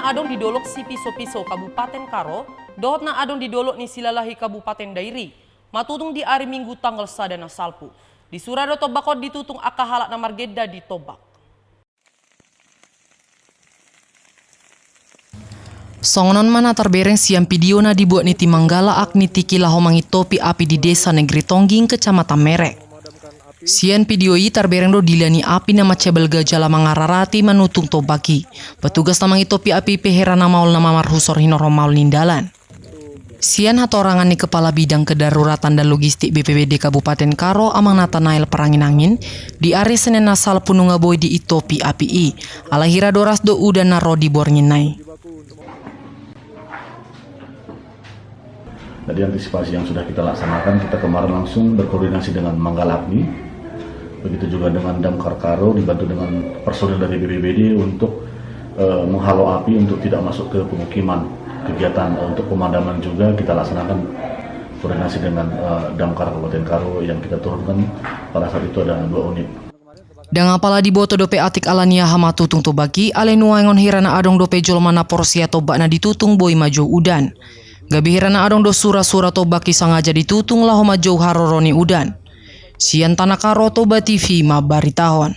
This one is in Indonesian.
adong didolok si piso-piso Kabupaten Karo, dohot na adong didolok ni Silalahi Kabupaten Dairi, matutong di ari Minggu tanggal 1 na salpu. Di Surado Tobacco ditutung akahalak na margeda di Tobak. Songonon mana terbereng siang video na dibuat ni Timanggala Agni Tiki lahomangi topi api di desa Negeri Tongging, Kecamatan Merek. Sian video ini terbereng do dilani api nama cebel gajala mangararati manutung tobaki. Petugas namangi topi api peherana maul nama marhusor hinoro maul nindalan. Sian hatorangan ni Kepala Bidang Kedaruratan dan Logistik BPBD Kabupaten Karo amang Nathanael Perangin-angin di ari Senin nasal pununga boy di itopi api i. Alahira doras do udan naro di bornginai. Dari antisipasi yang sudah kita laksanakan, kita kemarin langsung berkoordinasi dengan Manggala Agni, begitu juga dengan Damkar Karo dibantu dengan personil dari BPBD untuk menghalau api untuk tidak masuk ke pemukiman. Kegiatan untuk pemadaman juga kita laksanakan koordinasi dengan Damkar Kabupaten Karo yang kita turunkan pada saat itu ada 2 unit. Dan apala di boto dope atik alania hama tutung tobaki ale nuangon hirana adong dope jolmana porsia tobak na ditutung boy maju udan. Gabi hirana adong do sura-sura tobaki sangaja ditutung lah homa jauh haroroni udan. Sian Tanah Karo Toba TV mabaritahon.